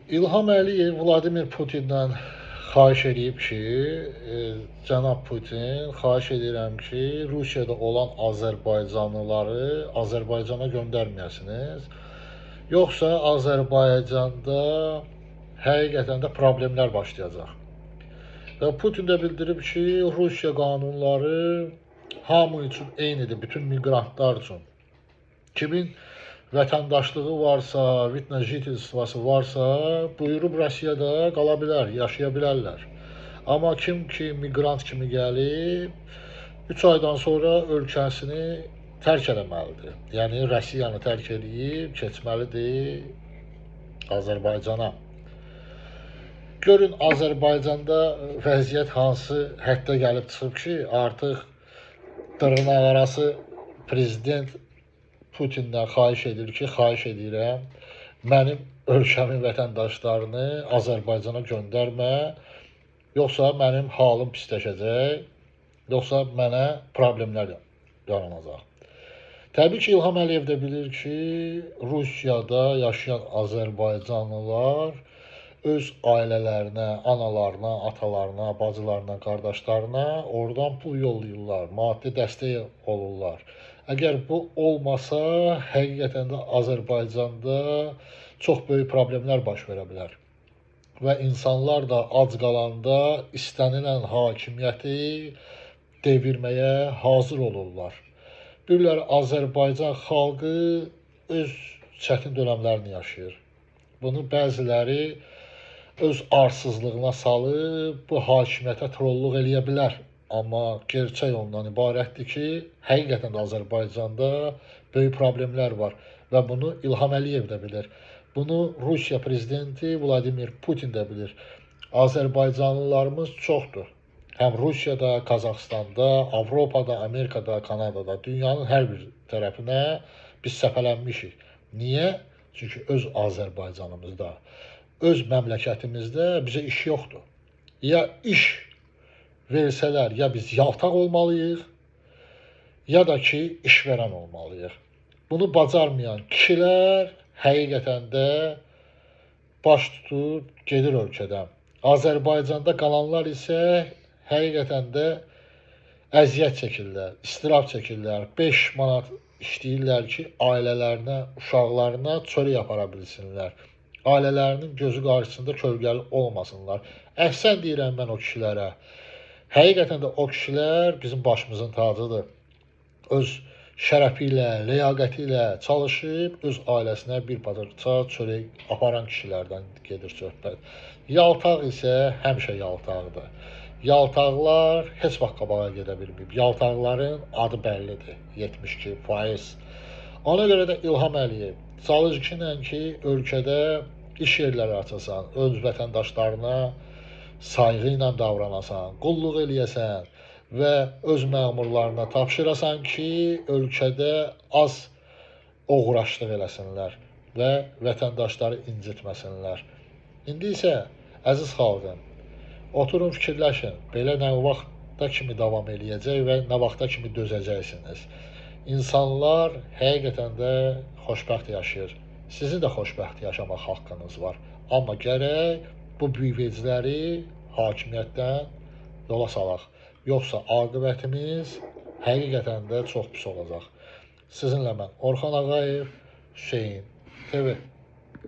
İlham Əliyev Vladimir Putin'dən xahiş edib ki, cənab Putin, xahiş edirəm ki, Rusiyada olan Azərbaycanlıları Azərbaycana göndərməyəsiniz. Yoxsa Azərbaycanda həqiqətən də problemlər başlayacaq. Və Putin də bildirib ki, Rusiya qanunları hamı üçün eynidir, bütün miqrantlar üçün. Kimin vətəndaşlığı varsa, vitna jительствосы varsa, buyurub Rusiyada qala bilər, yaşaya bilərlər. Amma kim ki miqrant kimi gəlib, 3 aydan sonra ölkəsini tərk eləməlidir. Yəni Rusiyanı tərk edib keçməlidir Azərbaycana. Görün Azərbaycanda vəziyyət hansı həddə gəlib çıxıb ki, artıq dırnaqarası prezident Putin'dən xahiş edir ki, xahiş edirəm, mənim ölkəmin vətəndaşlarını Azərbaycana göndərmə, yoxsa mənim halım pisləşəcək, yoxsa mənə problemlər yaranacaq. Təbii ki, İlham Əliyev də bilir ki, Rusiyada yaşayan Azərbaycanlılar öz ailələrinə, analarına, atalarına, bacılarına, qardaşlarına oradan pul yollayırlar, maddi dəstək olurlar. Əgər bu olmasa, həqiqətən də Azərbaycanda çox böyük problemlər baş verə bilər. Və insanlar da ac qalanda istənilən hakimiyyəti devirməyə hazır olurlar. Bilirlər, Azərbaycan xalqı öz çətin dönəmlərini yaşayır. Bunu bəziləri öz arsızlığına salıb bu hakimiyyətə trolluq eləyə bilər. Amma gerçək ondan ibarətdir ki, həqiqətən də Azərbaycanda böyük problemlər var və bunu İlham Əliyev də bilir. Bunu Rusiya prezidenti Vladimir Putin də bilir. Azərbaycanlılarımız çoxdur. Həm Rusiyada, Qazaxstanda, Avropada, Amerikada, Kanadada, dünyanın hər bir tərəfinə biz səpələnmişik. Niyə? Çünki öz Azərbaycanımızda, öz məmləkətimizdə bizə iş yoxdur. Ya iş versələr, ya biz yaltaq olmalıyıq, ya da ki, işverən olmalıyıq. Bunu bacarmayan kişilər həqiqətən də baş tutur, gedir ölkədən. Azərbaycanda qalanlar isə həqiqətən də əziyyət çəkirlər, istirab çəkirlər. 5 manat işləyirlər ki, ailələrinə, uşaqlarına çörək apara bilsinlər. Ailələrinin gözü qarşısında kölgəli olmasınlar. Əhsən deyirəm mən o kişilərə. Həqiqətən də o kişilər bizim başımızın tacıdır. Öz şərəfi ilə, ləyaqəti ilə çalışıb, öz ailəsinə bir parça çörək aparan kişilərdən gedir söhbət. Yaltaq isə həmişə yaltaqdır. Yaltaqlar heç vaxt qabağa gedə bilməyib. Yaltaqların adı bəllidir, 72%. Ona görə də İlham Əliyev çalış ki, ölkədə iş yerləri açasan, öz vətəndaşlarına sayğı ilə davranasan, qulluq eləyəsən və öz məmurlarına tapşırasan ki, ölkədə az oğraşlıq eləsinlər və vətəndaşları incitməsinlər. İndi isə, əziz xalqım, oturun fikirləşin, belə nə vaxta kimi davam eləyəcək və nə vaxta kimi dözəcəksiniz. İnsanlar həqiqətən də xoşbəxt yaşayır. Sizin də xoşbəxt yaşamaq haqqınız var. Amma gərək bu büyüveciləri hakimiyyətdən yola salaq. Yoxsa aqibətimiz həqiqətən də çox pis olacaq. Sizinlə mən Orxan Ağayev, Hüseyin TV.